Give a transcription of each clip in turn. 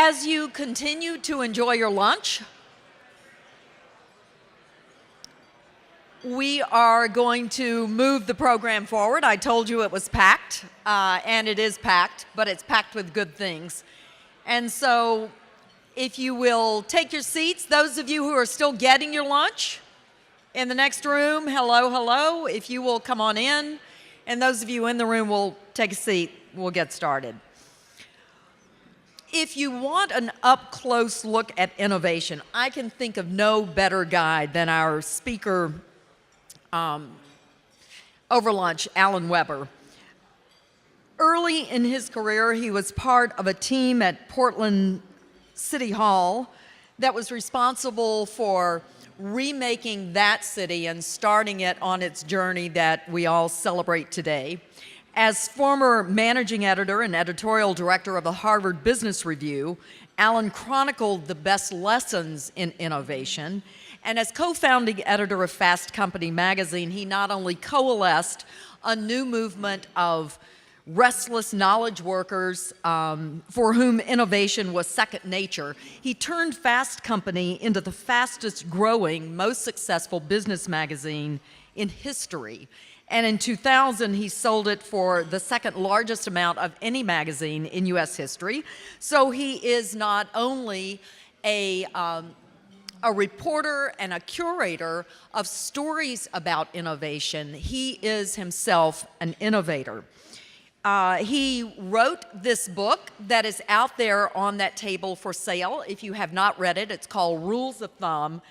As you continue to enjoy your lunch, we are going to move the program forward. I told you it was packed, and it is packed, but it's packed with good things. And so if you will take your seats, those of you who are still getting your lunch in the next room, hello, hello, if you will come on in, and those of you in the room will take a seat, we'll get started. If you want an up-close look at innovation, I can think of no better guide than our speaker over lunch, Alan Weber. Early in his career, he was part of a team at Portland City Hall that was responsible for remaking that city and starting it on its journey that we all celebrate today. As former managing editor and editorial director of the Harvard Business Review, Alan chronicled the best lessons in innovation. And as co-founding editor of Fast Company magazine, he not only coalesced a new movement of restless knowledge workers for whom innovation was second nature, he turned Fast Company into the fastest growing, most successful business magazine in history. And in 2000, he sold it for the second largest amount of any magazine in US history. So he is not only a reporter and a curator of stories about innovation, he is himself an innovator. He wrote this book that is out there on that table for sale. If you have not read it, it's called Rules of Thumb,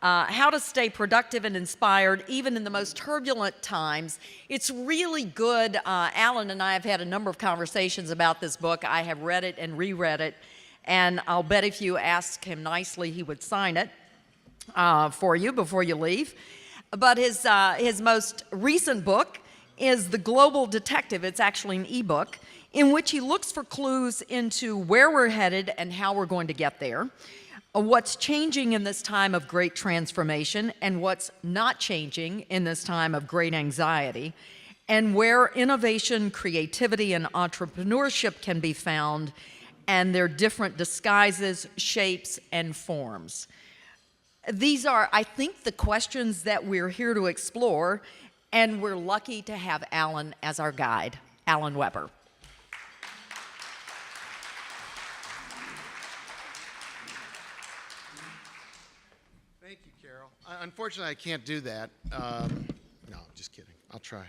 How to Stay Productive and Inspired Even in the Most Turbulent Times. It's really good. Alan and I have had a number of conversations about this book. I have read it and reread it, and I'll bet if you ask him nicely, he would sign it for you before you leave. But his most recent book is The Global Detective. It's actually an ebook in which he looks for clues into where we're headed and how we're going to get there, what's changing in this time of great transformation and what's not changing in this time of great anxiety, and where innovation, creativity, and entrepreneurship can be found, and their different disguises, shapes, and forms. These are, I think, the questions that we're here to explore, and we're lucky to have Alan as our guide. Alan Weber. Thank you, Carol. Unfortunately, I can't do that. No, just kidding. I'll try.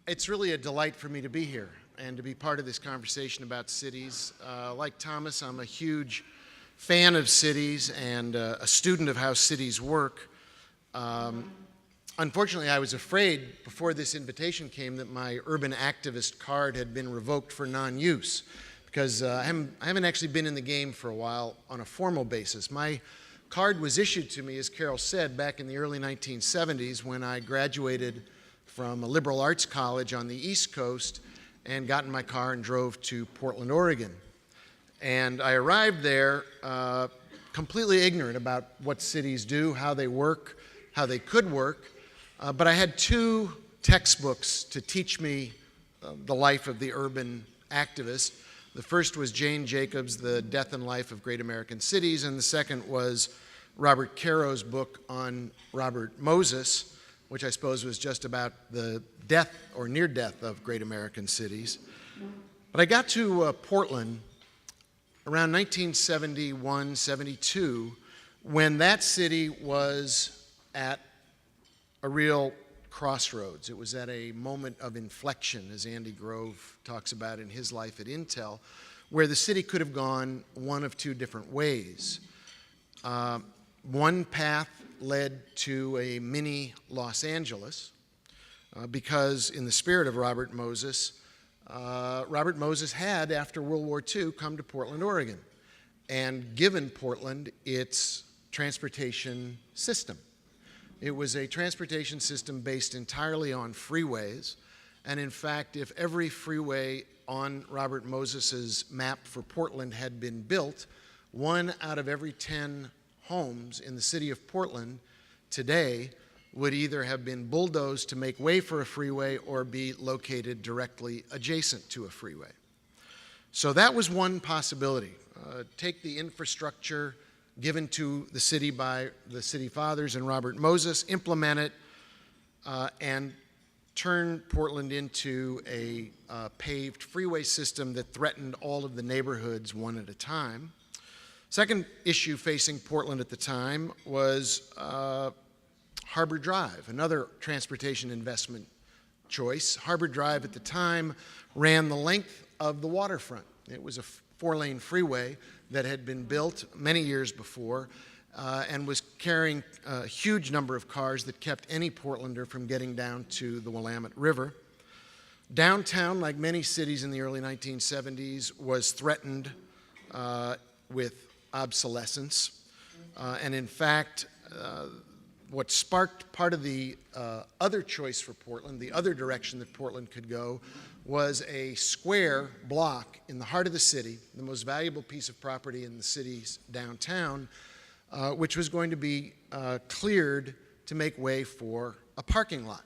It's really a delight for me to be here and to be part of this conversation about cities. Like Thomas, I'm a huge fan of cities and a student of how cities work. Unfortunately, I was afraid before this invitation came that my urban activist card had been revoked for non-use, because I haven't actually been in the game for a while on a formal basis. My card was issued to me, as Carol said, back in the early 1970s when I graduated from a liberal arts college on the East Coast and got in my car and drove to Portland, Oregon. And I arrived there completely ignorant about what cities do, how they work, how they could work. But I had two textbooks to teach me the life of the urban activist. The first was Jane Jacobs' The Death and Life of Great American Cities, and the second was Robert Caro's book on Robert Moses, which I suppose was just about the death or near death of great American cities. But I got to Portland around 1971, 72, when that city was at a real crossroads. It was at a moment of inflection, as Andy Grove talks about in his life at Intel, where the city could have gone one of two different ways. One path led to a mini Los Angeles, because in the spirit of Robert Moses had, after World War II, come to Portland, Oregon, and given Portland its transportation system. It was a transportation system based entirely on freeways, and in fact, if every freeway on Robert Moses's map for Portland had been built, 1 out of every 10 homes in the city of Portland today would either have been bulldozed to make way for a freeway or be located directly adjacent to a freeway. So that was one possibility. Take the infrastructure given to the city by the city fathers and Robert Moses, implement it, and turn Portland into a paved freeway system that threatened all of the neighborhoods one at a time. Second issue facing Portland at the time was Harbor Drive, another transportation investment choice. Harbor Drive at the time ran the length of the waterfront. It was a four-lane freeway that had been built many years before and was carrying a huge number of cars that kept any Portlander from getting down to the Willamette River. Downtown, like many cities in the early 1970s, was threatened with obsolescence. And in fact, what sparked part of the other choice for Portland, the other direction that Portland could go, was a square block in the heart of the city, the most valuable piece of property in the city's downtown, which was going to be cleared to make way for a parking lot.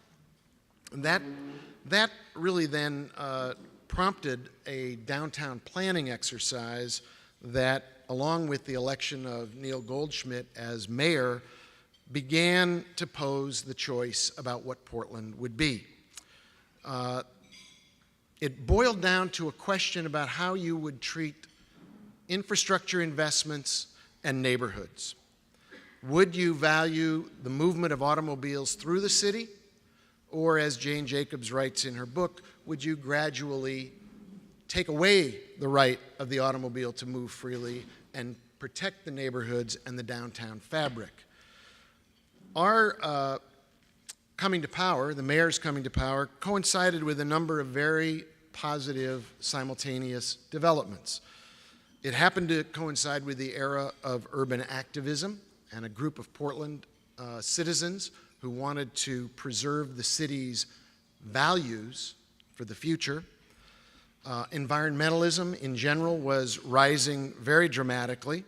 And that really then prompted a downtown planning exercise that, along with the election of Neil Goldschmidt as mayor, began to pose the choice about what Portland would be. It boiled down to a question about how you would treat infrastructure investments and neighborhoods. Would you value the movement of automobiles through the city? Or, as Jane Jacobs writes in her book, would you gradually take away the right of the automobile to move freely and protect the neighborhoods and the downtown fabric? Our coming to power, the mayor's coming to power, coincided with a number of very positive simultaneous developments. It happened to coincide with the era of urban activism and a group of Portland citizens who wanted to preserve the city's values for the future. Environmentalism in general was rising very dramatically,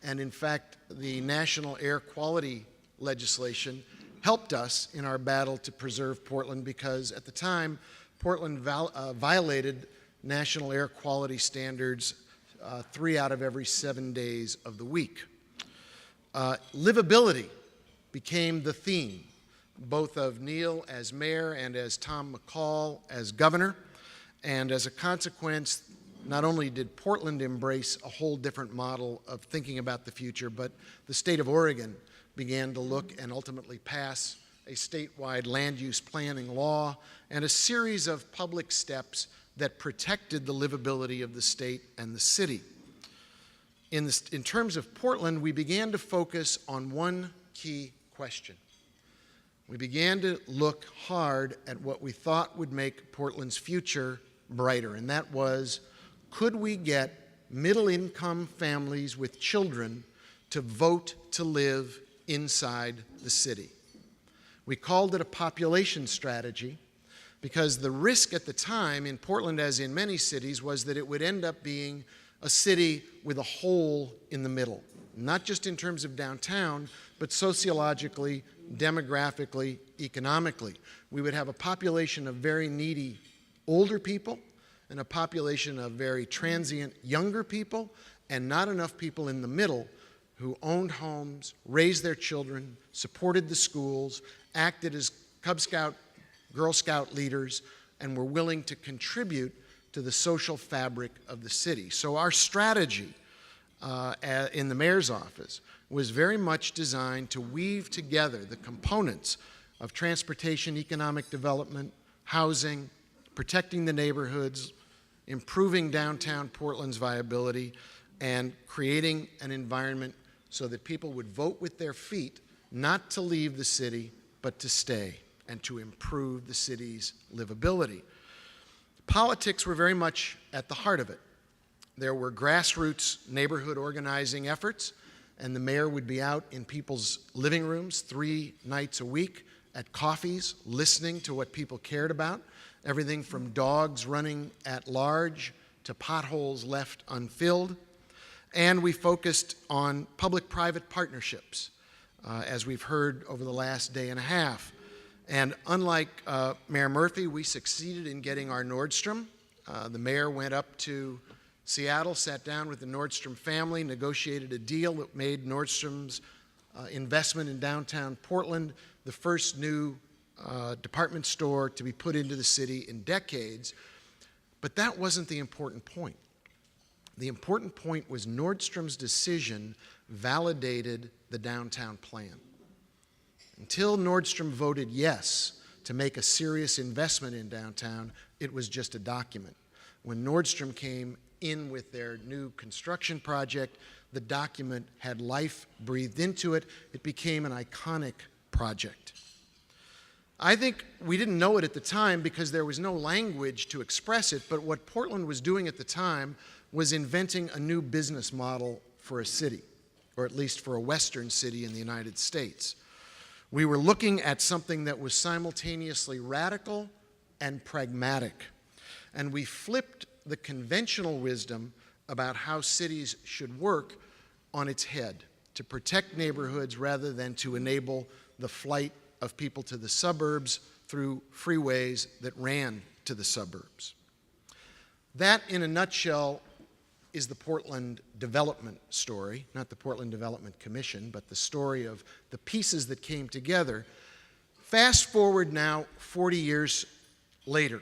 and in fact, the national air quality legislation helped us in our battle to preserve Portland, because at the time, Portland violated national air quality standards 3 out of every 7 days of the week. Livability became the theme, both of Neil as mayor and as Tom McCall as governor. And as a consequence, not only did Portland embrace a whole different model of thinking about the future, but the state of Oregon began to look and ultimately pass a statewide land use planning law and a series of public steps that protected the livability of the state and the city. In terms of Portland, we began to focus on one key question. We began to look hard at what we thought would make Portland's future brighter, and that was, could we get middle-income families with children to vote to live inside the city? We called it a population strategy because the risk at the time in Portland, as in many cities, was that it would end up being a city with a hole in the middle, not just in terms of downtown, but sociologically, demographically, economically. We would have a population of very needy older people and a population of very transient younger people, and not enough people in the middle who owned homes, raised their children, supported the schools, acted as Cub Scout, Girl Scout leaders, and were willing to contribute to the social fabric of the city. So our strategy in the mayor's office was very much designed to weave together the components of transportation, economic development, housing, protecting the neighborhoods, improving downtown Portland's viability, and creating an environment so that people would vote with their feet, not to leave the city, but to stay and to improve the city's livability. Politics were very much at the heart of it. There were grassroots neighborhood organizing efforts, and the mayor would be out in people's living rooms 3 nights a week at coffees, listening to what people cared about, everything from dogs running at large to potholes left unfilled. And we focused on public-private partnerships, as we've heard over the last day and a half. And unlike Mayor Murphy, we succeeded in getting our Nordstrom. The mayor went up to Seattle sat down with the Nordstrom family, negotiated a deal that made Nordstrom's investment in downtown Portland the first new department store to be put into the city in decades. But that wasn't the important point. The important point was Nordstrom's decision validated the downtown plan. Until Nordstrom voted yes to make a serious investment in downtown, it was just a document. When Nordstrom came in with their new construction project, the document had life breathed into it. It became an iconic project. I think we didn't know it at the time because there was no language to express it, but what Portland was doing at the time was inventing a new business model for a city, or at least for a Western city in the United States. We were looking at something that was simultaneously radical and pragmatic, and we flipped the conventional wisdom about how cities should work on its head, to protect neighborhoods rather than to enable the flight of people to the suburbs through freeways that ran to the suburbs. That, in a nutshell, is the Portland development story, not the Portland Development Commission, but the story of the pieces that came together. Fast forward now 40 years later,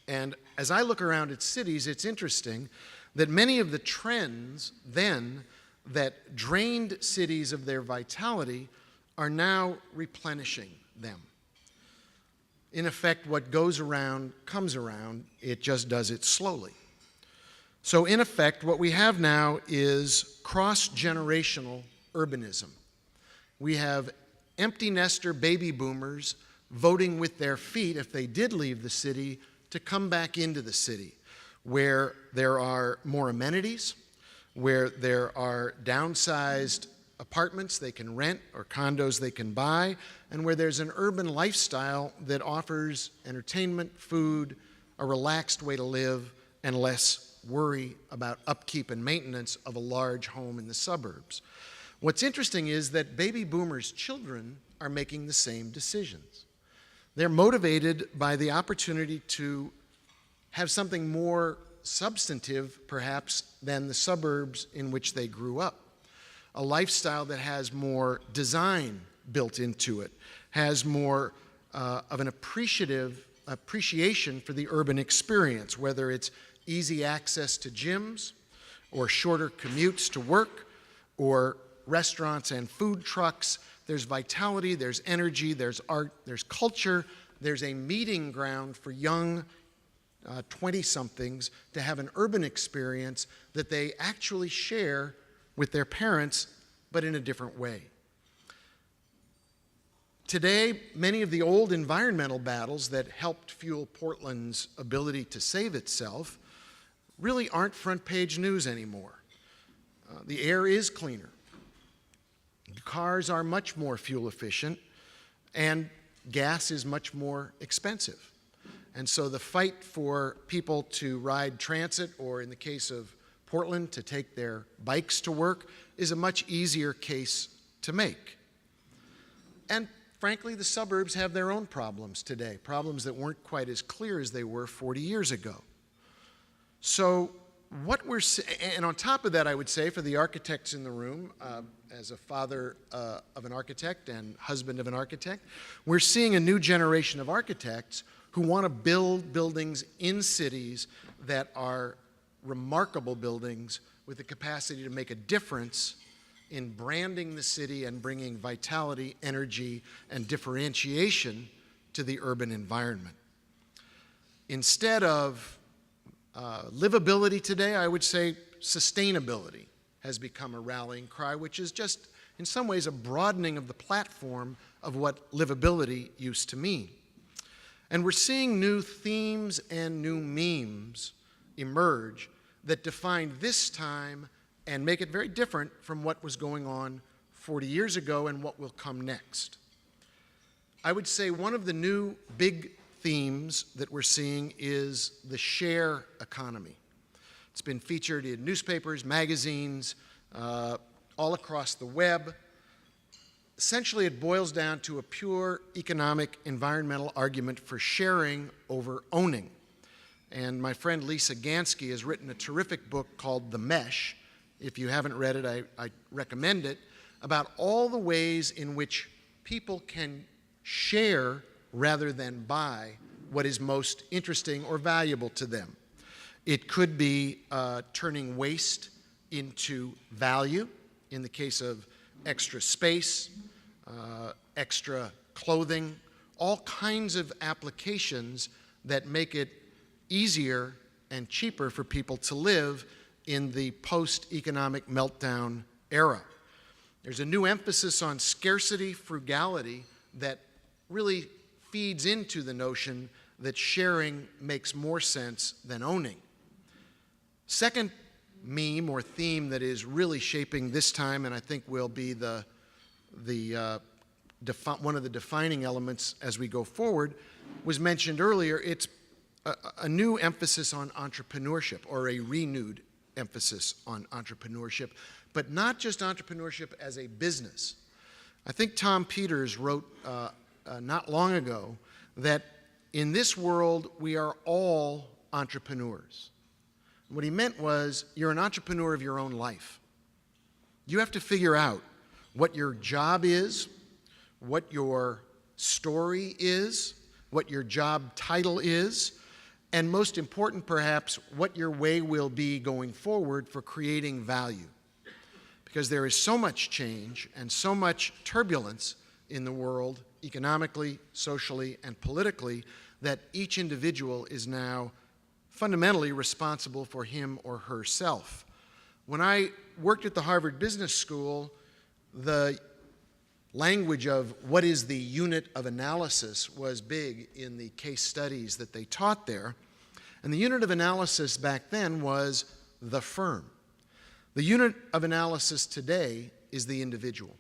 and as I look around at cities, it's interesting that many of the trends then that drained cities of their vitality are now replenishing them. In effect, what goes around comes around, it just does it slowly. So in effect, what we have now is cross-generational urbanism. We have empty nester baby boomers voting with their feet, if they did leave the city, to come back into the city, where there are more amenities, where there are downsized apartments they can rent or condos they can buy, and where there's an urban lifestyle that offers entertainment, food, a relaxed way to live, and less worry about upkeep and maintenance of a large home in the suburbs. What's interesting is that baby boomers' children are making the same decisions. They're motivated by the opportunity to have something more substantive, perhaps, than the suburbs in which they grew up. A lifestyle that has more design built into it, has more of an appreciation for the urban experience, whether it's easy access to gyms, or shorter commutes to work, or restaurants and food trucks. There's vitality, there's energy, there's art, there's culture, there's a meeting ground for young 20-somethings to have an urban experience that they actually share with their parents, but in a different way. Today, many of the old environmental battles that helped fuel Portland's ability to save itself really aren't front-page news anymore. The air is cleaner. Cars are much more fuel efficient, and gas is much more expensive. And so the fight for people to ride transit, or in the case of Portland, to take their bikes to work, is a much easier case to make. And frankly, the suburbs have their own problems today, problems that weren't quite as clear as they were 40 years ago. So what we're and on top of that, I would say, for the architects in the room, as a father of an architect and husband of an architect, we're seeing a new generation of architects who want to build buildings in cities that are remarkable buildings with the capacity to make a difference in branding the city and bringing vitality, energy, and differentiation to the urban environment. Instead of livability today, I would say sustainability has become a rallying cry, which is just, in some ways, a broadening of the platform of what livability used to mean. And we're seeing new themes and new memes emerge that define this time and make it very different from what was going on 40 years ago and what will come next. I would say one of the new big themes that we're seeing is the share economy. It's been featured in newspapers, magazines, all across the web. Essentially, it boils down to a pure economic, environmental argument for sharing over owning. And my friend Lisa Gansky has written a terrific book called The Mesh. If you haven't read it, I recommend it, about all the ways in which people can share rather than buy what is most interesting or valuable to them. It could be turning waste into value, in the case of extra space, extra clothing, all kinds of applications that make it easier and cheaper for people to live in the post-economic meltdown era. There's a new emphasis on scarcity, frugality, that really feeds into the notion that sharing makes more sense than owning. Second meme or theme that is really shaping this time, and I think will be one of the defining elements as we go forward, was mentioned earlier. It's a new emphasis on entrepreneurship, or a renewed emphasis on entrepreneurship, but not just entrepreneurship as a business. I think Tom Peters wrote not long ago that in this world we are all entrepreneurs. What he meant was, you're an entrepreneur of your own life. You have to figure out what your job is, what your story is, what your job title is, and most important perhaps, what your way will be going forward for creating value. Because there is so much change and so much turbulence in the world, economically, socially, and politically, that each individual is now fundamentally responsible for him or herself. When I worked at the Harvard Business School, the language of what is the unit of analysis was big in the case studies that they taught there. And the unit of analysis back then was the firm. The unit of analysis today is the individual.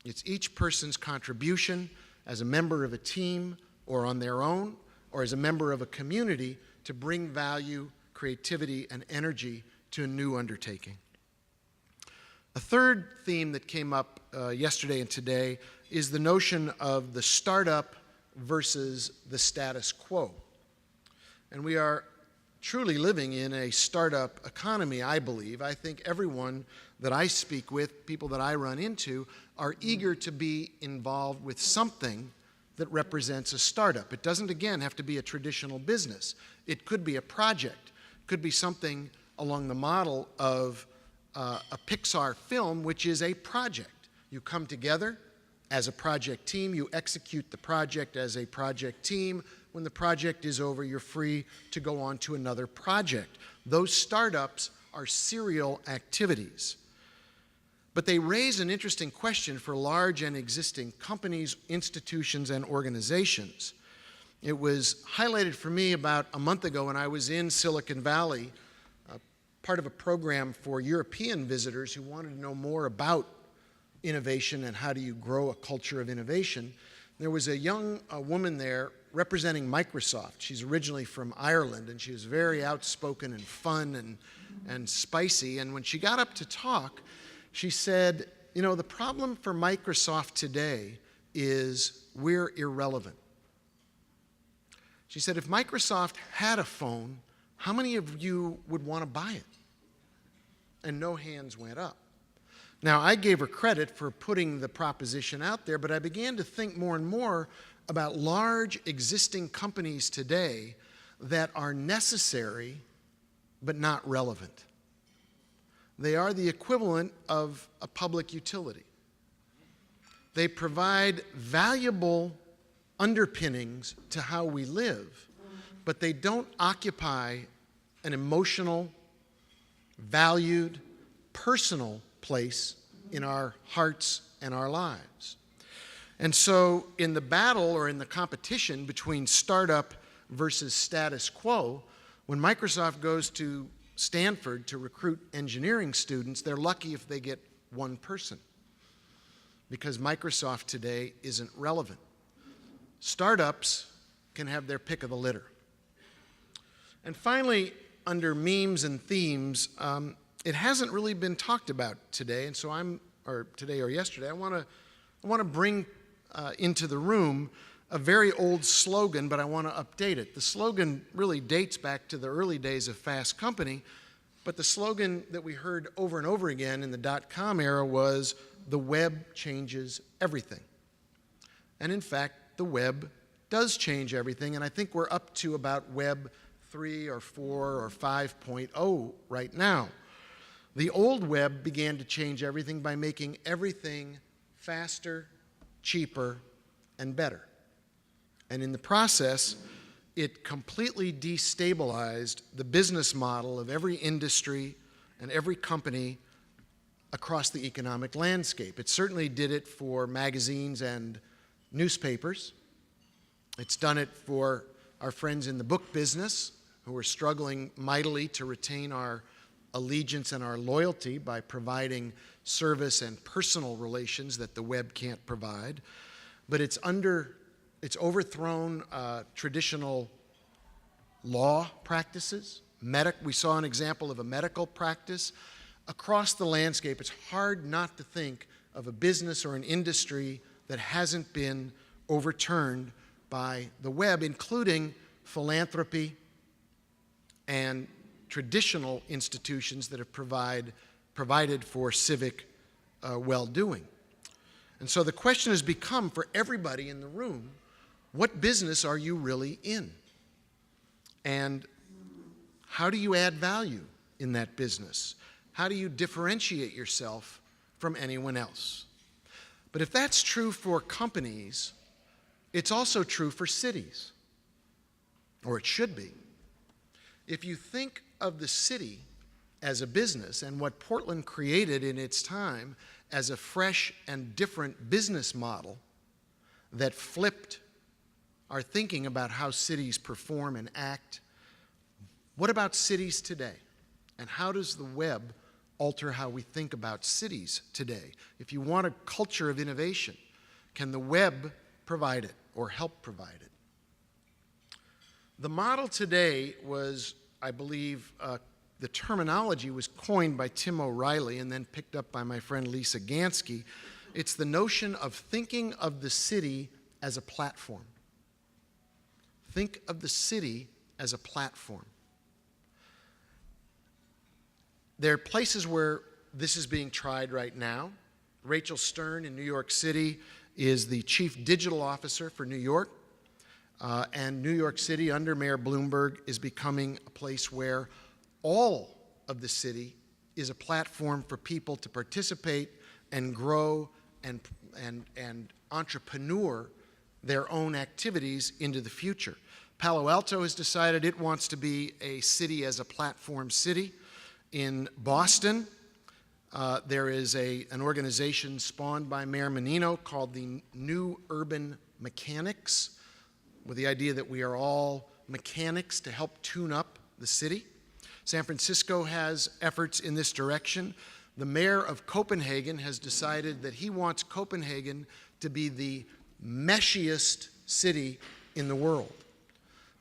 It's each person's contribution as a member of a team or on their own or as a member of a community to bring value, creativity, and energy to a new undertaking. A third theme that came up yesterday and today is the notion of the startup versus the status quo. And we are truly living in a startup economy, I believe. I think everyone that I speak with, people that I run into, are eager to be involved with something that represents a startup. It doesn't, again, have to be a traditional business. It could be a project. It could be something along the model of a Pixar film, which is a project. You come together as a project team, you execute the project as a project team. When the project is over, you're free to go on to another project. Those startups are serial activities. But they raise an interesting question for large and existing companies, institutions, and organizations. It was highlighted for me about a month ago when I was in Silicon Valley, part of a program for European visitors who wanted to know more about innovation and how do you grow a culture of innovation. There was a young woman there representing Microsoft. She's originally from Ireland, and she was very outspoken and fun and spicy. And when she got up to talk, she said, you know, the problem for Microsoft today is we're irrelevant. She said, if Microsoft had a phone, how many of you would want to buy it? And no hands went up. Now, I gave her credit for putting the proposition out there, but I began to think more and more about large existing companies today that are necessary but not relevant. They are the equivalent of a public utility. They provide valuable underpinnings to how we live, but they don't occupy an emotional, valued, personal place in our hearts and our lives. And so in the battle or in the competition between startup versus status quo, when Microsoft goes to Stanford to recruit engineering students, they're lucky if they get one person, because Microsoft today isn't relevant. Startups can have their pick of the litter. And finally, under memes and themes, it hasn't really been talked about today, and so today or yesterday, I want to bring into the room a very old slogan, but I want to update it. The slogan really dates back to the early days of Fast Company, but the slogan that we heard over and over again in the dot-com era was, "The web changes everything." And in fact, the web does change everything, and I think we're up to about Web 3 or 4 or 5.0 right now. The old web began to change everything by making everything faster, cheaper, and better. And in the process, it completely destabilized the business model of every industry and every company across the economic landscape. It certainly did it for magazines and newspapers. It's done it for our friends in the book business, who are struggling mightily to retain our allegiance and our loyalty by providing service and personal relations that the web can't provide. But it's overthrown traditional law practices. We saw an example of a medical practice. Across the landscape, it's hard not to think of a business or an industry that hasn't been overturned by the web, including philanthropy and traditional institutions that have provided for civic well-doing. And so the question has become, for everybody in the room, what business are you really in? And how do you add value in that business? How do you differentiate yourself from anyone else? But if that's true for companies, it's also true for cities, or it should be. If you think of the city as a business and what Portland created in its time as a fresh and different business model that flipped our thinking about how cities perform and act, what about cities today? And how does the web alter how we think about cities today? If you want a culture of innovation, can the web provide it or help provide it? The model today was, I believe, the terminology was coined by Tim O'Reilly and then picked up by my friend Lisa Gansky. It's the notion of thinking of the city as a platform. Think of the city as a platform. There are places where this is being tried right now. Rachel Stern in New York City is the Chief Digital Officer for New York. And New York City, under Mayor Bloomberg, is becoming a place where all of the city is a platform for people to participate and grow and entrepreneur their own activities into the future. Palo Alto has decided it wants to be a city as a platform city. In Boston, there is an organization spawned by Mayor Menino called the New Urban Mechanics, with the idea that we are all mechanics to help tune up the city. San Francisco has efforts in this direction. The mayor of Copenhagen has decided that he wants Copenhagen to be the meshiest city in the world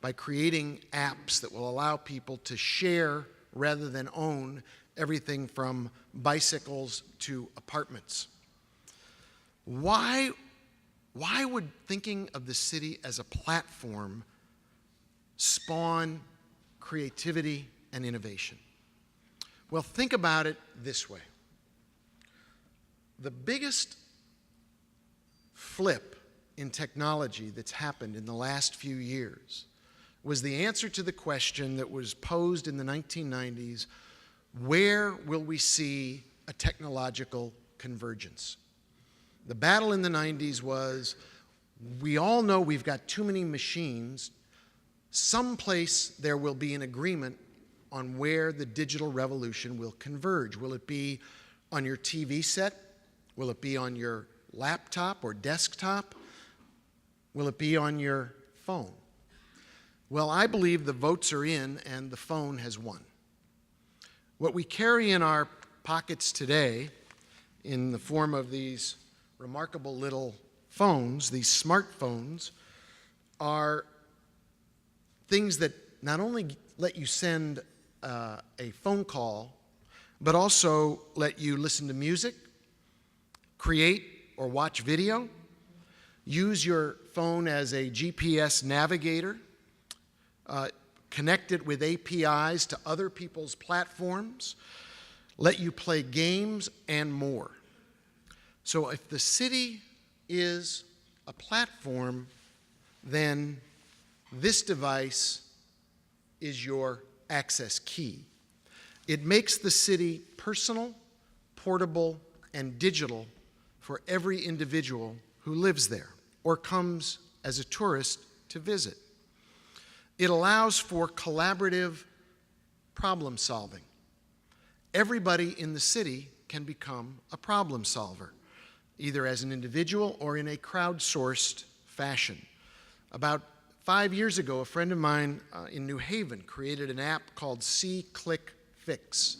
by creating apps that will allow people to share rather than own everything from bicycles to apartments. Why would thinking of the city as a platform spawn creativity and innovation? Well, think about it this way. The biggest flip in technology that's happened in the last few years was the answer to the question that was posed in the 1990s, where will we see a technological convergence? The battle in the 90s was, we all know we've got too many machines. Someplace there will be an agreement on where the digital revolution will converge. Will it be on your TV set? Will it be on your laptop or desktop? Will it be on your phone? Well, I believe the votes are in and the phone has won. What we carry in our pockets today in the form of these remarkable little phones, these smartphones, are things that not only let you send a phone call, but also let you listen to music, create or watch video. use your phone as a GPS navigator, connect it with APIs to other people's platforms, let you play games, and more. So if the city is a platform, then this device is your access key. It makes the city personal, portable, and digital for every individual who lives there or comes as a tourist to visit. It allows for collaborative problem solving. Everybody in the city can become a problem solver, either as an individual or in a crowdsourced fashion. About 5 years ago, a friend of mine in New Haven created an app called See, Click, Fix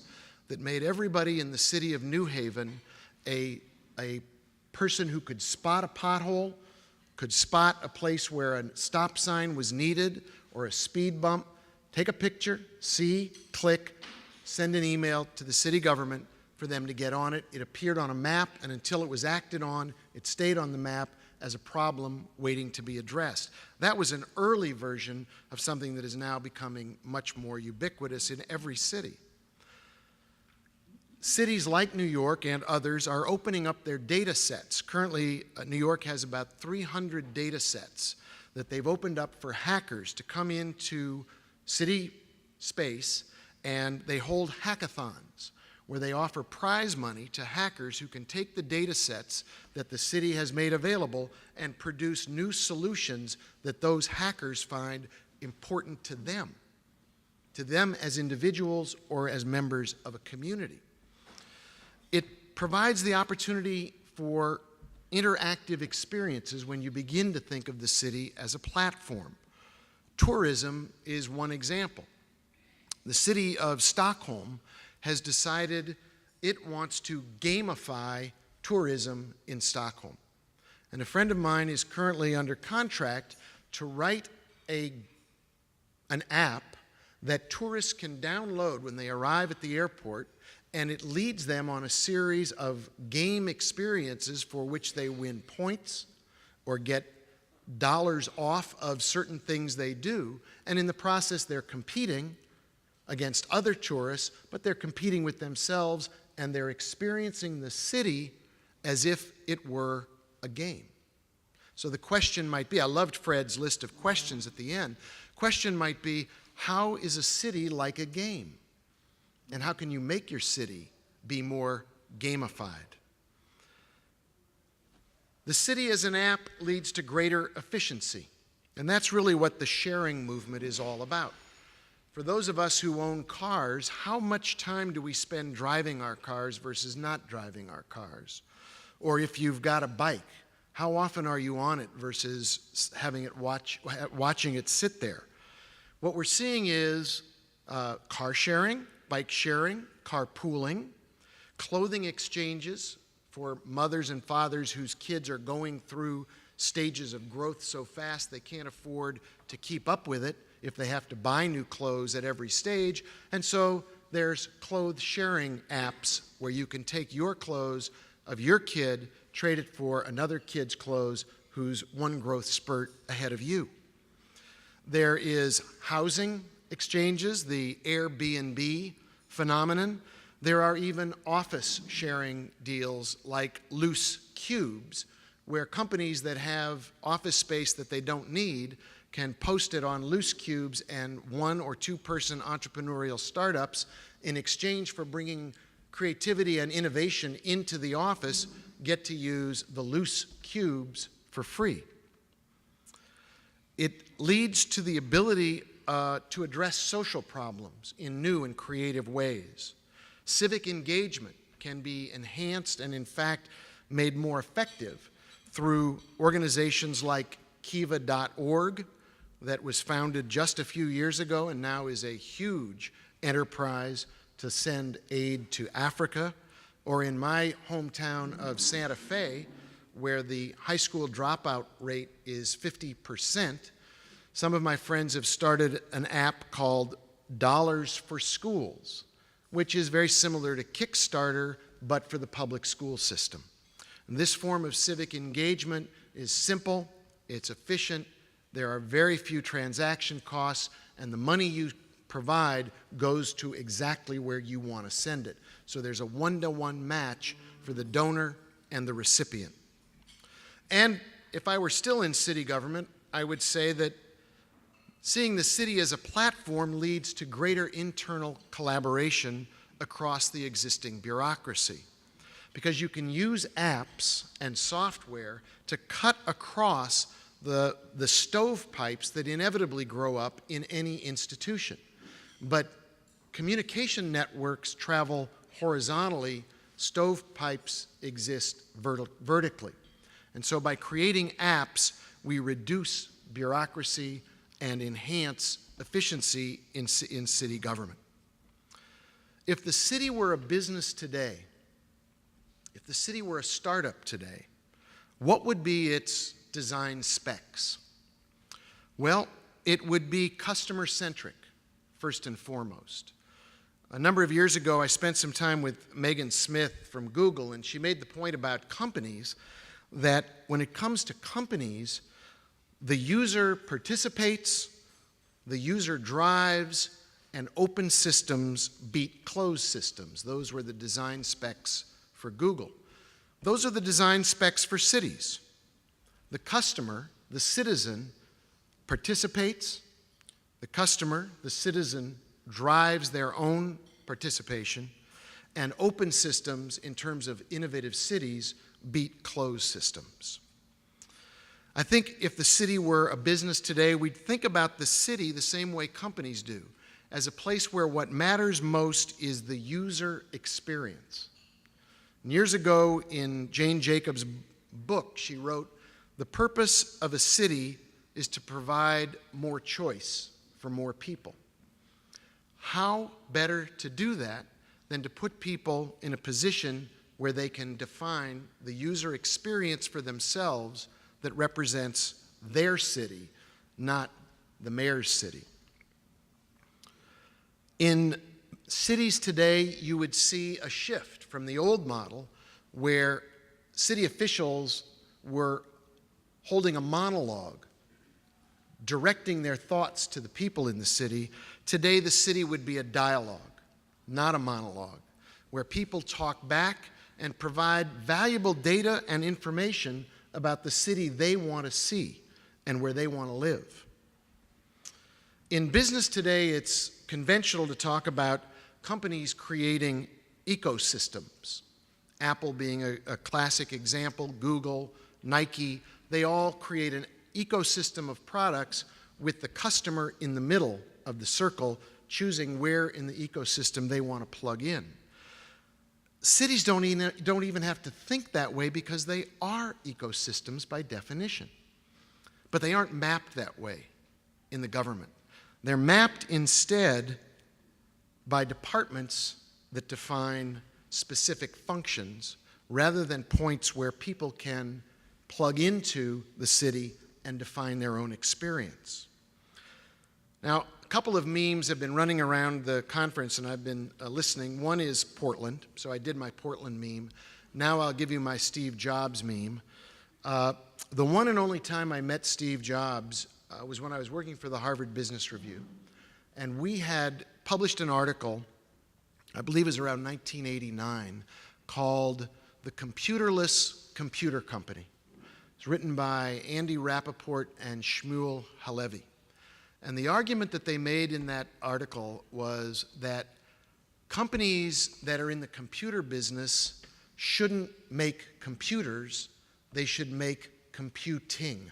that made everybody in the city of New Haven a person who could spot a pothole, could spot a place where a stop sign was needed or a speed bump, take a picture, see, click, send an email to the city government for them to get on it. It appeared on a map, and until it was acted on, it stayed on the map as a problem waiting to be addressed. That was an early version of something that is now becoming much more ubiquitous in every city. Cities like New York and others are opening up their data sets. Currently, New York has about 300 data sets that they've opened up for hackers to come into city space, and they hold hackathons where they offer prize money to hackers who can take the data sets that the city has made available and produce new solutions that those hackers find important to them as individuals or as members of a community. It provides the opportunity for interactive experiences when you begin to think of the city as a platform. Tourism is one example. The city of Stockholm has decided it wants to gamify tourism in Stockholm. And a friend of mine is currently under contract to write an app that tourists can download when they arrive at the airport, and it leads them on a series of game experiences for which they win points or get dollars off of certain things they do, and in the process they're competing against other tourists, but they're competing with themselves, and they're experiencing the city as if it were a game. So the question might be, I loved Fred's list of questions at the end. Question might be, how is a city like a game? And how can you make your city be more gamified? The city as an app leads to greater efficiency, and that's really what the sharing movement is all about. For those of us who own cars, how much time do we spend driving our cars versus not driving our cars? Or if you've got a bike, how often are you on it versus having it watching it sit there? What we're seeing is car sharing, bike sharing, carpooling, clothing exchanges for mothers and fathers whose kids are going through stages of growth so fast they can't afford to keep up with it if they have to buy new clothes at every stage. And so there's clothes sharing apps where you can take your clothes of your kid, trade it for another kid's clothes who's one growth spurt ahead of you. There is housing exchanges, the Airbnb phenomenon. There are even office sharing deals like Loose Cubes, where companies that have office space that they don't need can post it on Loose Cubes, and 1 or 2 person entrepreneurial startups, in exchange for bringing creativity and innovation into the office, get to use the Loose Cubes for free. It leads to the ability to address social problems in new and creative ways. Civic engagement can be enhanced and, in fact, made more effective through organizations like kiva.org, that was founded just a few years ago and now is a huge enterprise to send aid to Africa, or in my hometown of Santa Fe, where the high school dropout rate is 50%, some of my friends have started an app called Dollars for Schools, which is very similar to Kickstarter, but for the public school system. And this form of civic engagement is simple, it's efficient, there are very few transaction costs, and the money you provide goes to exactly where you want to send it. So there's a one-to-one match for the donor and the recipient. And if I were still in city government, I would say that seeing the city as a platform leads to greater internal collaboration across the existing bureaucracy, because you can use apps and software to cut across the stovepipes that inevitably grow up in any institution. But communication networks travel horizontally, stovepipes exist vertically. And so by creating apps, we reduce bureaucracy and enhance efficiency in city government. If the city were a business today, if the city were a startup today, what would be its design specs? Well, it would be customer-centric, first and foremost. A number of years ago, I spent some time with Megan Smith from Google, and she made the point about companies that when it comes to companies, the user participates, the user drives, and open systems beat closed systems. Those were the design specs for Google. Those are the design specs for cities. The customer, the citizen, participates. The customer, the citizen, drives their own participation. And open systems, in terms of innovative cities, beat closed systems. I think if the city were a business today, we'd think about the city the same way companies do, as a place where what matters most is the user experience. And years ago, in Jane Jacobs' book, she wrote, "The purpose of a city is to provide more choice for more people." How better to do that than to put people in a position where they can define the user experience for themselves that represents their city, not the mayor's city. In cities today, you would see a shift from the old model where city officials were holding a monologue, directing their thoughts to the people in the city. Today, the city would be a dialogue, not a monologue, where people talk back and provide valuable data and information about the city they want to see and where they want to live. In business today, it's conventional to talk about companies creating ecosystems. Apple being a classic example, Google, Nike, they all create an ecosystem of products with the customer in the middle of the circle, choosing where in the ecosystem they want to plug in. Cities don't even have to think that way because they are ecosystems by definition. But they aren't mapped that way in the government. They're mapped instead by departments that define specific functions rather than points where people can plug into the city and define their own experience. Now, a couple of memes have been running around the conference, and I've been listening. One is Portland, so I did my Portland meme. Now I'll give you my Steve Jobs meme. The one and only time I met Steve Jobs was when I was working for the Harvard Business Review. And we had published an article, I believe it was around 1989, called The Computerless Computer Company. It's written by Andy Rappaport and Shmuel Halevi. And the argument that they made in that article was that companies that are in the computer business shouldn't make computers, they should make computing.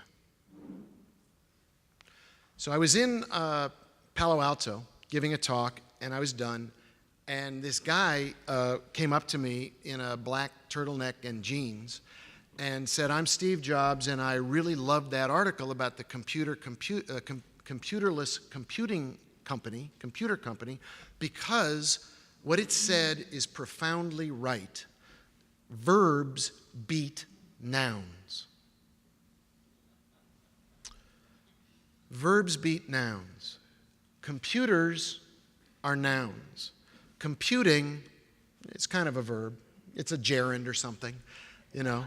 So I was in Palo Alto giving a talk, and I was done, and this guy came up to me in a black turtleneck and jeans and said, "I'm Steve Jobs, and I really loved that article about the computerless computing company, computer company, because what it said is profoundly right. Verbs beat nouns." Verbs beat nouns. Computers are nouns. Computing, it's kind of a verb. It's a gerund or something, you know.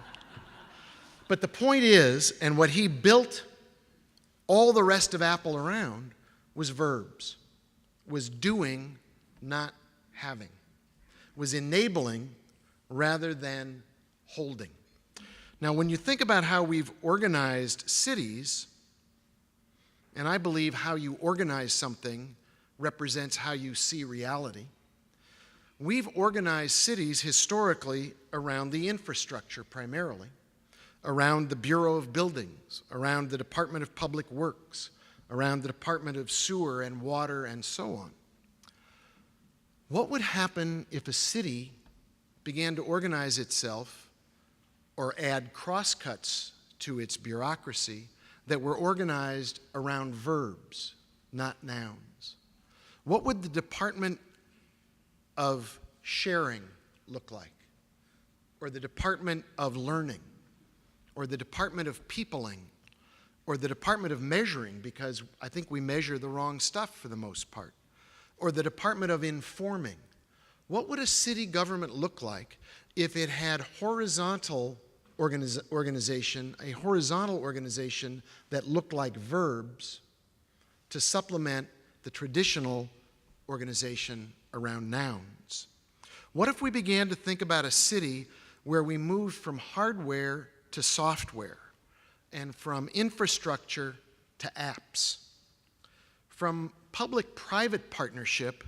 But the point is, and what he built all the rest of Apple around, was verbs, was doing, not having, was enabling rather than holding. Now, when you think about how we've organized cities, and I believe how you organize something represents how you see reality, we've organized cities historically around the infrastructure primarily, around the Bureau of Buildings, around the Department of Public Works, around the Department of Sewer and Water, and so on. What would happen if a city began to organize itself or add crosscuts to its bureaucracy that were organized around verbs, not nouns? What would the Department of Sharing look like? Or the Department of Learning? Or the Department of Peopling? Or the Department of Measuring, because I think we measure the wrong stuff for the most part? Or the Department of Informing? What would a city government look like if it had horizontal organization, a horizontal organization that looked like verbs to supplement the traditional organization around nouns? What if we began to think about a city where we moved from hardware to software, and from infrastructure to apps, from public-private partnership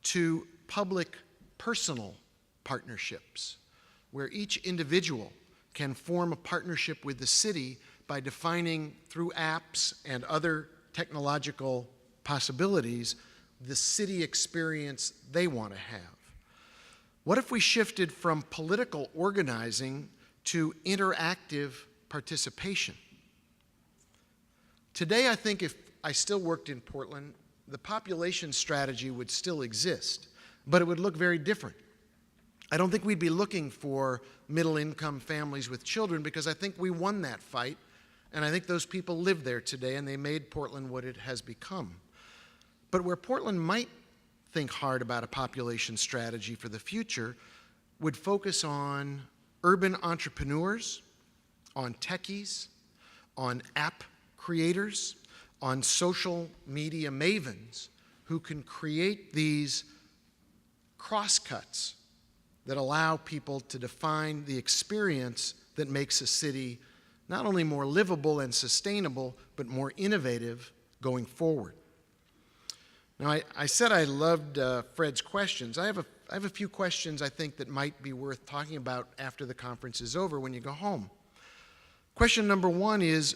to public-personal partnerships, where each individual can form a partnership with the city by defining through apps and other technological possibilities the city experience they want to have? What if we shifted from political organizing to interactive participation? Today, I think if I still worked in Portland, the population strategy would still exist, but it would look very different. I don't think we'd be looking for middle-income families with children, because I think we won that fight, and I think those people live there today, and they made Portland what it has become. But where Portland might think hard about a population strategy for the future would focus on urban entrepreneurs, on techies, on app creators, on social media mavens who can create these crosscuts that allow people to define the experience that makes a city not only more livable and sustainable, but more innovative going forward. Now, I said I loved Fred's questions. I have a few questions I think that might be worth talking about after the conference is over when you go home. Question number one is,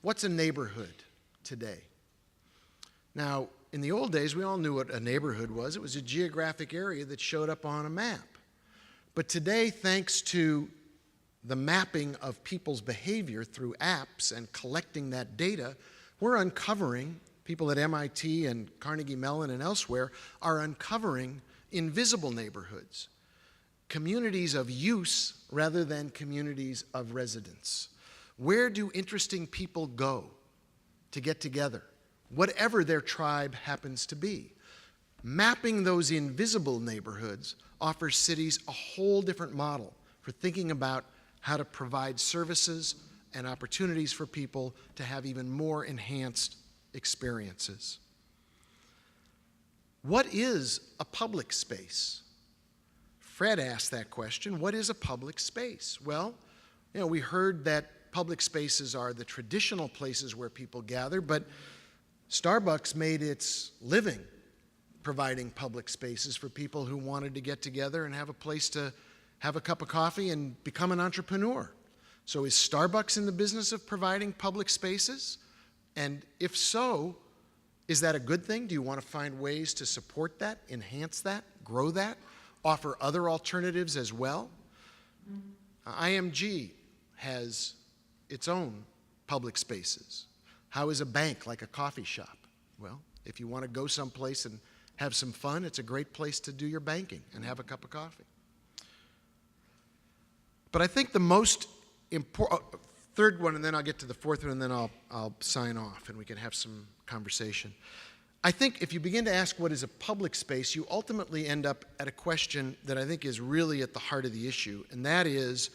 what's a neighborhood today? Now, in the old days, we all knew what a neighborhood was. It was a geographic area that showed up on a map. But today, thanks to the mapping of people's behavior through apps and collecting that data, we're uncovering, people at MIT and Carnegie Mellon and elsewhere are uncovering invisible neighborhoods, communities of use rather than communities of residence. Where do interesting people go to get together, whatever their tribe happens to be? Mapping those invisible neighborhoods offers cities a whole different model for thinking about how to provide services and opportunities for people to have even more enhanced experiences. What is a public space? Fred asked that question. What is a public space? Well, we heard that public spaces are the traditional places where people gather, but Starbucks made its living providing public spaces for people who wanted to get together and have a place to have a cup of coffee and become an entrepreneur. So is Starbucks in the business of providing public spaces? And if so, is that a good thing? Do you want to find ways to support that, enhance that, grow that, offer other alternatives as well? IMG has its own public spaces. How is a bank like a coffee shop? Well, if you want to go someplace and have some fun, it's a great place to do your banking and have a cup of coffee. But I think the most important, third one, and then I'll get to the fourth one, and then I'll sign off and we can have some conversation. I think if you begin to ask what is a public space, you ultimately end up at a question that I think is really at the heart of the issue, and that is,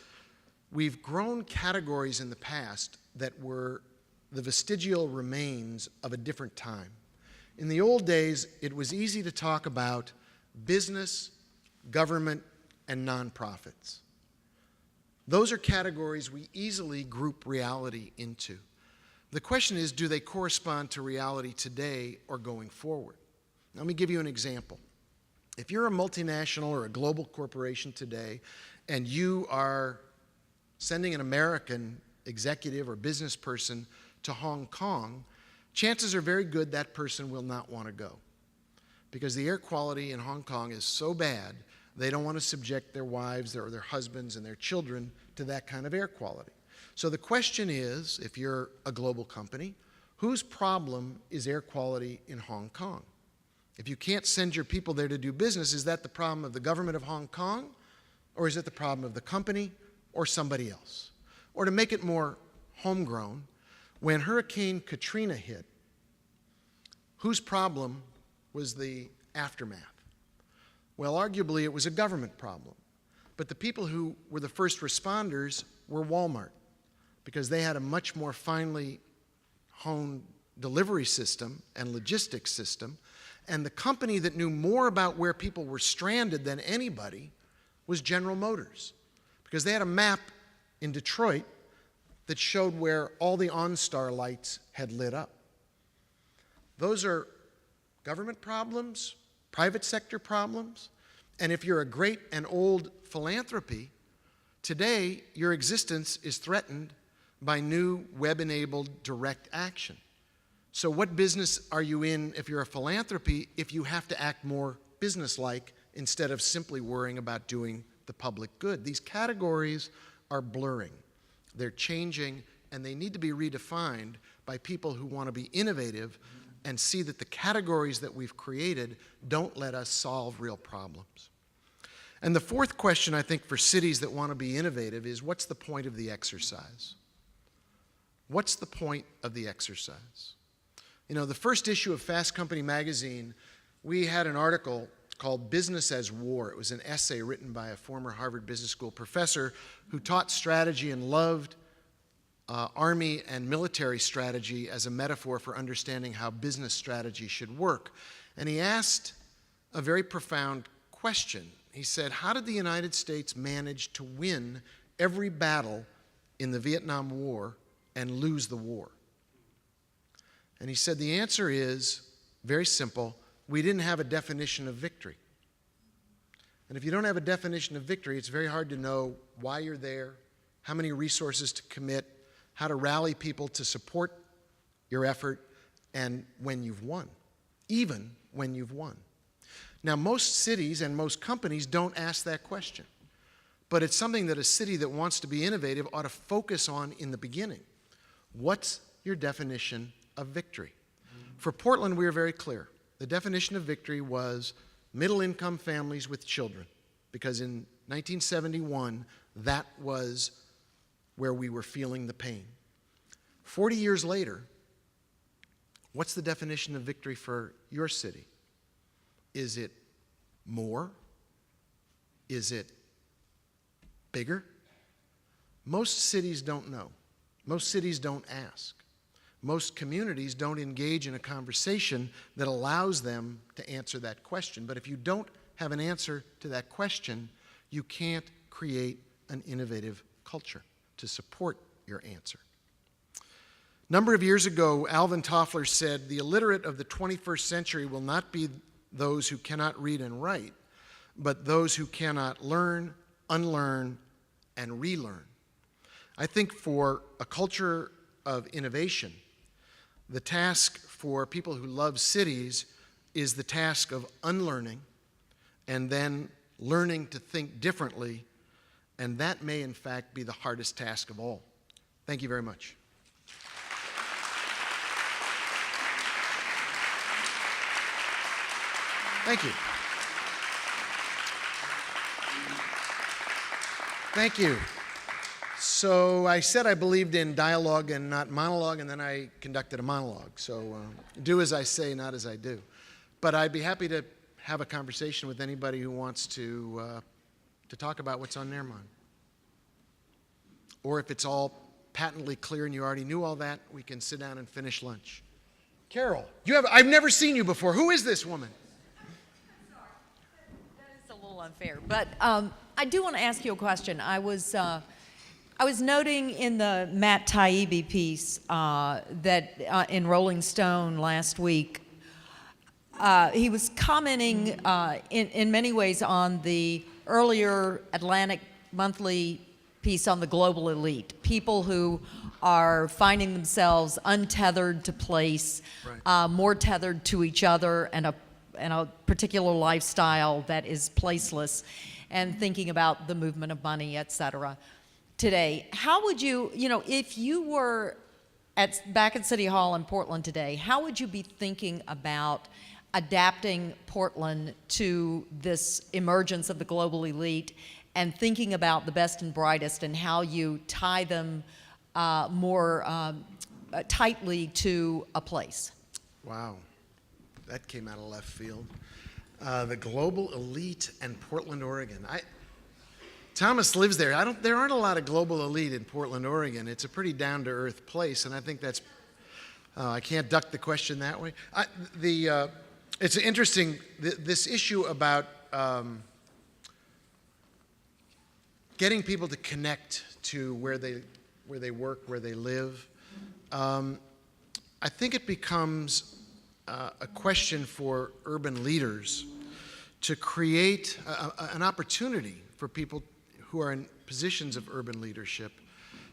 we've grown categories in the past that were the vestigial remains of a different time. In the old days, it was easy to talk about business, government, and nonprofits. Those are categories we easily group reality into. The question is, do they correspond to reality today or going forward? Let me give you an example. If you're a multinational or a global corporation today, and you are sending an American executive or business person to Hong Kong, chances are very good that person will not want to go, because the air quality in Hong Kong is so bad, they don't want to subject their wives or their husbands and their children to that kind of air quality. So the question is, if you're a global company, whose problem is air quality in Hong Kong? If you can't send your people there to do business, is that the problem of the government of Hong Kong, or is it the problem of the company or somebody else? Or to make it more homegrown, when Hurricane Katrina hit, whose problem was the aftermath? Well, arguably it was a government problem. But the people who were the first responders were Walmart, because they had a much more finely honed delivery system and logistics system. And the company that knew more about where people were stranded than anybody was General Motors, because they had a map in Detroit that showed where all the OnStar lights had lit up. Those are government problems, private sector problems, and if you're a great and old philanthropy, today your existence is threatened by new web-enabled direct action. So what business are you in if you're a philanthropy if you have to act more business-like instead of simply worrying about doing the public good? These categories are blurring. They're changing, and they need to be redefined by people who want to be innovative and see that the categories that we've created don't let us solve real problems. And the fourth question, I think, for cities that want to be innovative is, what's the point of the exercise? What's the point of the exercise? You know, the first issue of Fast Company magazine, we had an article called Business as War. It was an essay written by a former Harvard Business School professor who taught strategy and loved Army and military strategy as a metaphor for understanding how business strategy should work. And he asked a very profound question. He said, how did the United States manage to win every battle in the Vietnam War and lose the war? And he said the answer is very simple. We didn't have a definition of victory. And if you don't have a definition of victory, it's very hard to know why you're there, how many resources to commit, how to rally people to support your effort, and when you've won, even when you've won. Now, most cities and most companies don't ask that question, but it's something that a city that wants to be innovative ought to focus on in the beginning. What's your definition of victory? For Portland, we were very clear. The definition of victory was middle-income families with children, because in 1971, that was where we were feeling the pain. 40 years later, what's the definition of victory for your city? Is it more? Is it bigger? Most cities don't know. Most cities don't ask. Most communities don't engage in a conversation that allows them to answer that question. But if you don't have an answer to that question, you can't create an innovative culture to support your answer. A number of years ago, Alvin Toffler said, the illiterate of the 21st century will not be those who cannot read and write, but those who cannot learn, unlearn, and relearn. I think for a culture of innovation, the task for people who love cities is the task of unlearning and then learning to think differently, and that may in fact be the hardest task of all. Thank you very much. Thank you. Thank you. So I said I believed in dialogue and not monologue, and then I conducted a monologue. So do as I say, not as I do. But I'd be happy to have a conversation with anybody who wants to talk about what's on their mind. or if it's all patently clear and you already knew all that, we can sit down and finish lunch. Carol, I've never seen you before. Who is this woman? That is a little unfair, but I do want to ask you a question. I was noting in the Matt Taibbi piece that in Rolling Stone last week, he was commenting in many ways on the earlier Atlantic Monthly piece on the global elite, people who are finding themselves untethered to place, right. More tethered to each other and a particular lifestyle that is placeless, and thinking about the movement of money, et cetera. Today, how would you, if you were back at City Hall in Portland today, how would you be thinking about adapting Portland to this emergence of the global elite and thinking about the best and brightest and how you tie them more tightly to a place? Wow, that came out of left field. The global elite and Portland, Oregon. Thomas lives there. There aren't a lot of global elite in Portland, Oregon. It's a pretty down-to-earth place, and I think that's. I can't duck the question that way. It's interesting. This issue about getting people to connect to where they work, where they live. I think it becomes a question for urban leaders to create an opportunity for people who are in positions of urban leadership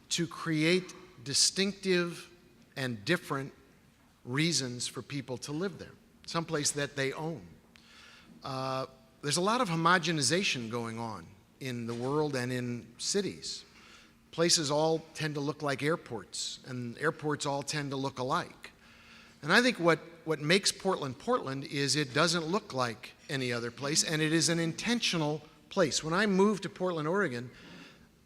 to create distinctive and different reasons for people to live there, someplace that they own. There's a lot of homogenization going on in the world and in cities. Places all tend to look like airports, and airports all tend to look alike. And I think what makes Portland Portland is it doesn't look like any other place, and it is an intentional place. When I moved to Portland, Oregon,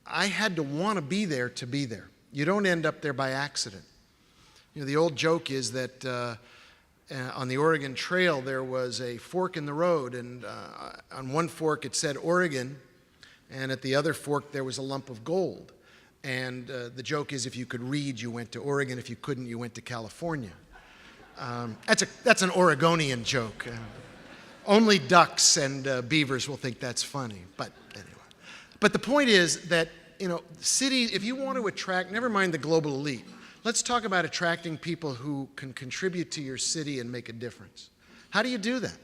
I had to want to be there to be there. You don't end up there by accident. The old joke is that on the Oregon Trail there was a fork in the road, and on one fork it said Oregon, and at the other fork there was a lump of gold. And the joke is if you could read, you went to Oregon. If you couldn't, you went to California. That's an Oregonian joke. Only ducks and beavers will think that's funny. But anyway. But the point is that, cities, if you want to attract, never mind the global elite, let's talk about attracting people who can contribute to your city and make a difference. How do you do that?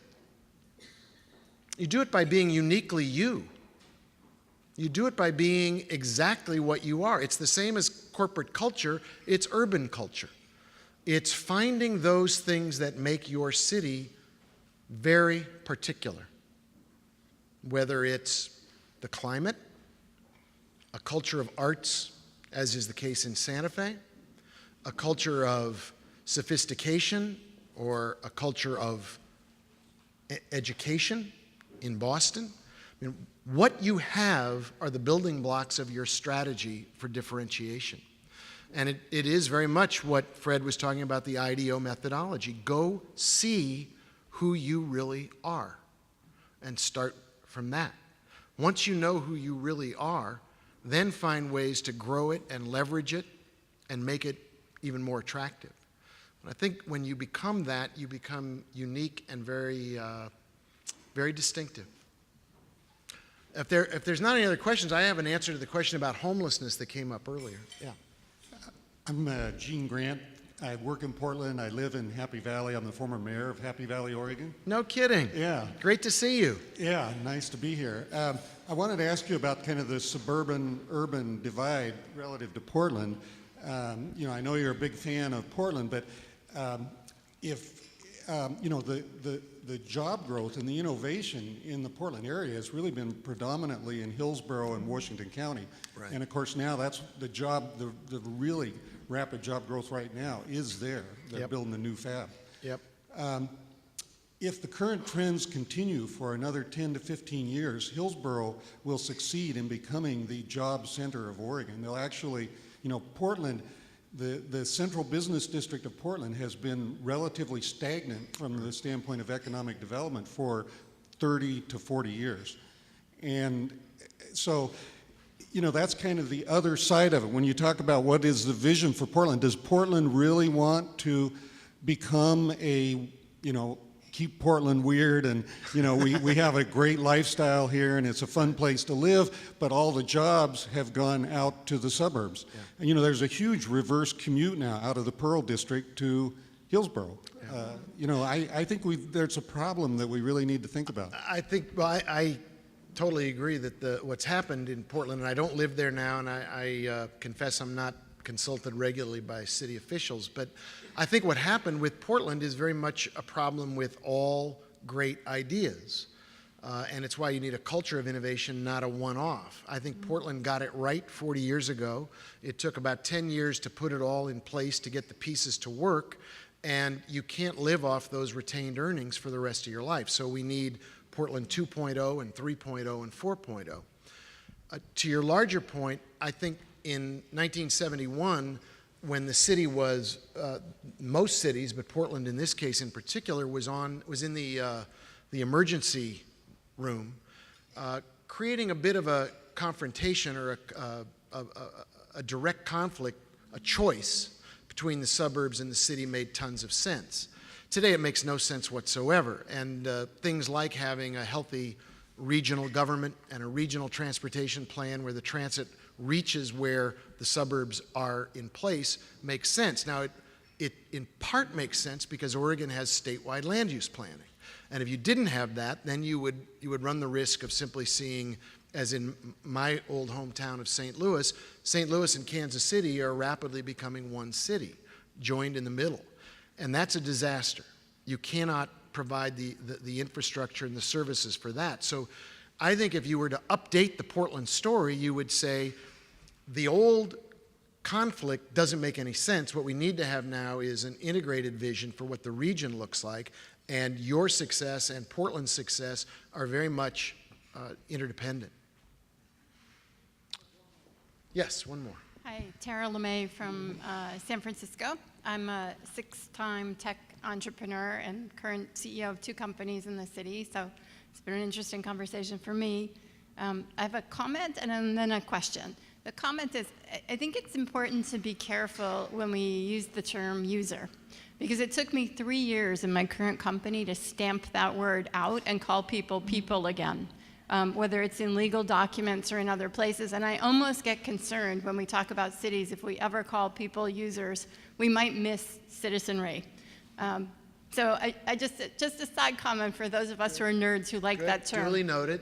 You do it by being uniquely you. You do it by being exactly what you are. It's the same as corporate culture, it's urban culture. It's finding those things that make your city very particular. Whether it's the climate, a culture of arts, as is the case in Santa Fe, a culture of sophistication, or a culture of education in Boston. What you have are the building blocks of your strategy for differentiation. And it is very much what Fred was talking about, the IDEO methodology. Go see who you really are and start from that. Once you know who you really are, then find ways to grow it and leverage it and make it even more attractive. And I think when you become that, you become unique and very, very distinctive. If there's not any other questions, I have an answer to the question about homelessness that came up earlier. Yeah. I'm Gene Grant. I work in Portland. I live in Happy Valley. I'm the former mayor of Happy Valley, Oregon. No kidding. Yeah. Great to see you. Yeah, nice to be here. I wanted to ask you about kind of the suburban-urban divide relative to Portland. I know you're a big fan of Portland, but the job growth and the innovation in the Portland area has really been predominantly in Hillsborough and Washington County. Right. And of course now that's the really rapid job growth right now is there. They're Yep. building a new fab. Yep. If the current trends continue for another 10 to 15 years, Hillsborough will succeed in becoming the job center of Oregon. They'll actually, Portland, the central business district of Portland has been relatively stagnant from the standpoint of economic development for 30 to 40 years. And so, you know, that's kind of the other side of it. When you talk about what is the vision for Portland, does Portland really want to become a, you know, keep Portland weird and, you know, we have a great lifestyle here and it's a fun place to live, but all the jobs have gone out to the suburbs. Yeah. And, you know, there's a huge reverse commute now out of the Pearl District to Hillsborough. Yeah. You know, I think there's a problem that we really need to think about. I think, well, I totally agree that what's happened in Portland, and I don't live there now, and I confess I'm not consulted regularly by city officials, but I think what happened with Portland is very much a problem with all great ideas. And it's why you need a culture of innovation, not a one-off. I think Portland got it right 40 years ago. It took about 10 years to put it all in place to get the pieces to work, and you can't live off those retained earnings for the rest of your life. So we need Portland 2.0 and 3.0 and 4.0. To your larger point, I think in 1971, when the city was, most cities, but Portland in this case in particular, was in the emergency room, creating a bit of a confrontation or a direct conflict, a choice between the suburbs and the city made tons of sense. Today it makes no sense whatsoever, and things like having a healthy regional government and a regional transportation plan where the transit reaches where the suburbs are in place makes sense. Now, it in part makes sense because Oregon has statewide land use planning. And if you didn't have that, then you would run the risk of simply seeing, as in my old hometown of St. Louis and Kansas City are rapidly becoming one city, joined in the middle. And that's a disaster. You cannot provide the infrastructure and the services for that. So I think if you were to update the Portland story, you would say the old conflict doesn't make any sense. What we need to have now is an integrated vision for what the region looks like, and your success and Portland's success are very much interdependent. Yes, one more. Hi, Tara LeMay from San Francisco. I'm a 6-time tech entrepreneur and current CEO of 2 companies in the city, so it's been an interesting conversation for me. I have a comment and then a question. The comment is, I think it's important to be careful when we use the term user, because it took me 3 years in my current company to stamp that word out and call people people again, whether it's in legal documents or in other places. And I almost get concerned when we talk about cities, if we ever call people users, we might miss citizenry. So I just a side comment for those of us who are nerds who like that term. Duly noted.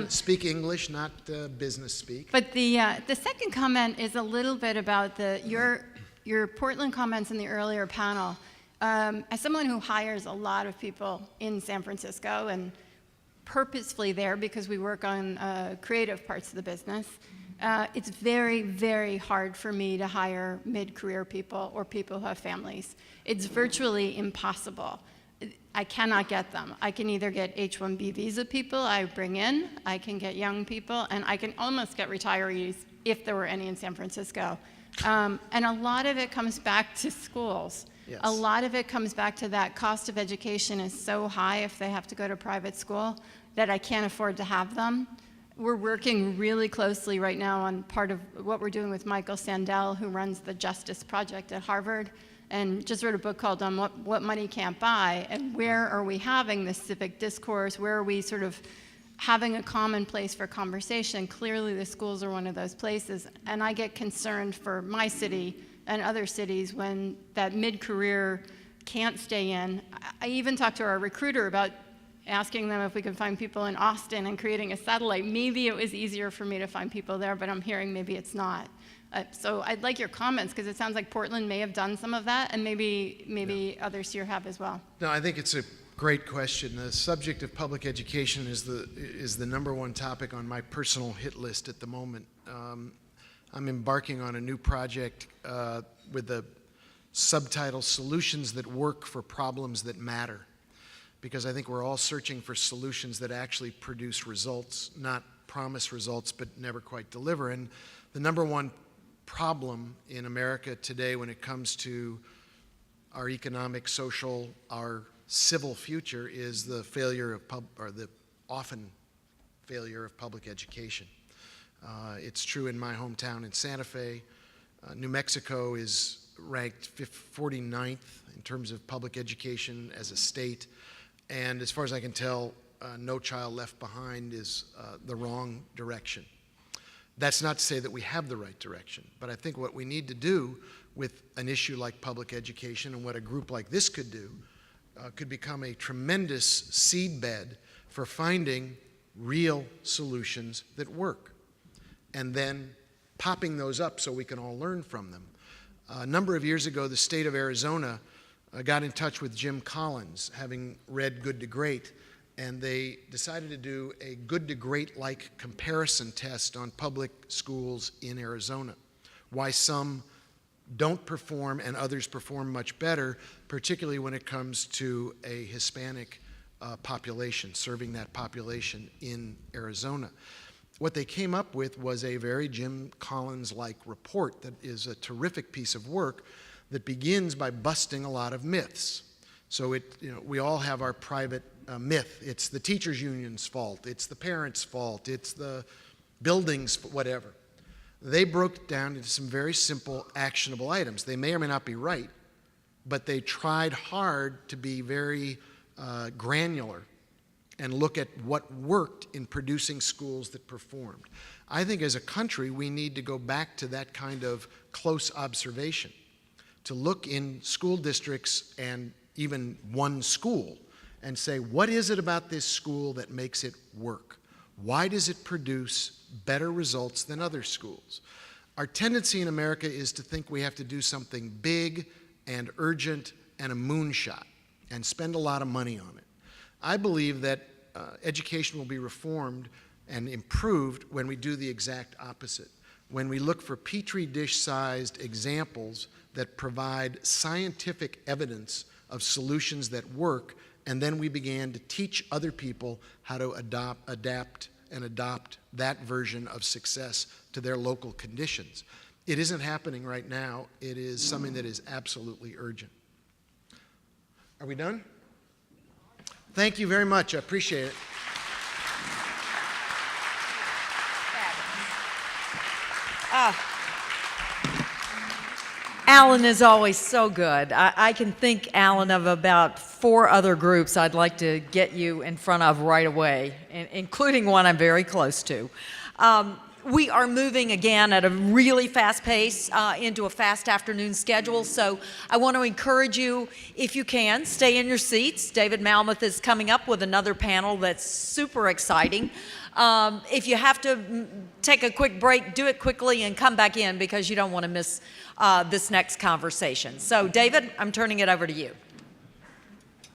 Speak English, not business speak. But the second comment is a little bit about your Portland comments in the earlier panel. As someone who hires a lot of people in San Francisco and purposefully there because we work on creative parts of the business, it's very, very hard for me to hire mid-career people or people who have families. It's virtually impossible. I cannot get them. I can either get H-1B visa people I bring in, I can get young people, and I can almost get retirees if there were any in San Francisco. And a lot of it comes back to schools. Yes. A lot of it comes back to that cost of education is so high if they have to go to private school that I can't afford to have them. We're working really closely right now on part of what we're doing with Michael Sandel, who runs the Justice Project at Harvard, and just wrote a book called What Money Can't Buy, and where are we having this civic discourse, where are we sort of having a common place for conversation. Clearly the schools are one of those places, and I get concerned for my city and other cities when that mid-career can't stay in. I even talked to our recruiter about asking them if we could find people in Austin and creating a satellite. Maybe it was easier for me to find people there, but I'm hearing maybe it's not. So I'd like your comments, because it sounds like Portland may have done some of that, and maybe others here have as well. No, I think it's a great question. The subject of public education is the #1 topic on my personal hit list at the moment. I'm embarking on a new project with the subtitle Solutions That Work for Problems That Matter, because I think we're all searching for solutions that actually produce results, not promise results but never quite deliver. And the #1 problem in America today when it comes to our economic, social, our civil future is the failure of the often failure of public education. It's true in my hometown in Santa Fe. New Mexico is ranked 49th in terms of public education as a state. And as far as I can tell, No Child Left Behind is the wrong direction. That's not to say that we have the right direction, but I think what we need to do with an issue like public education and what a group like this could do could become a tremendous seedbed for finding real solutions that work and then popping those up so we can all learn from them. A number of years ago, the state of Arizona got in touch with Jim Collins, having read Good to Great, and they decided to do a good to great-like comparison test on public schools in Arizona. Why some don't perform and others perform much better, particularly when it comes to a Hispanic population, serving that population in Arizona. What they came up with was a very Jim Collins-like report that is a terrific piece of work that begins by busting a lot of myths. So we all have our private myth. It's the teachers' union's fault. It's the parents' fault. It's the building's whatever. They broke it down into some very simple, actionable items. They may or may not be right, but they tried hard to be very granular and look at what worked in producing schools that performed. I think as a country, we need to go back to that kind of close observation, to look in school districts and even one school and say, what is it about this school that makes it work? Why does it produce better results than other schools? Our tendency in America is to think we have to do something big and urgent and a moonshot and spend a lot of money on it. I believe that education will be reformed and improved when we do the exact opposite, when we look for petri dish-sized examples that provide scientific evidence of solutions that work, and then we began to teach other people how to adapt and adopt that version of success to their local conditions. It isn't happening right now. It is something that is absolutely urgent. Are we done? Thank you very much. I appreciate it. Alan is always so good. I can think, Alan, of about 4 other groups I'd like to get you in front of right away, including one I'm very close to. We are moving again at a really fast pace into a fast afternoon schedule, so I want to encourage you, if you can, stay in your seats. David Malmuth is coming up with another panel that's super exciting. If you have to take a quick break, do it quickly and come back in because you don't want to miss this next conversation. So, David, I'm turning it over to you.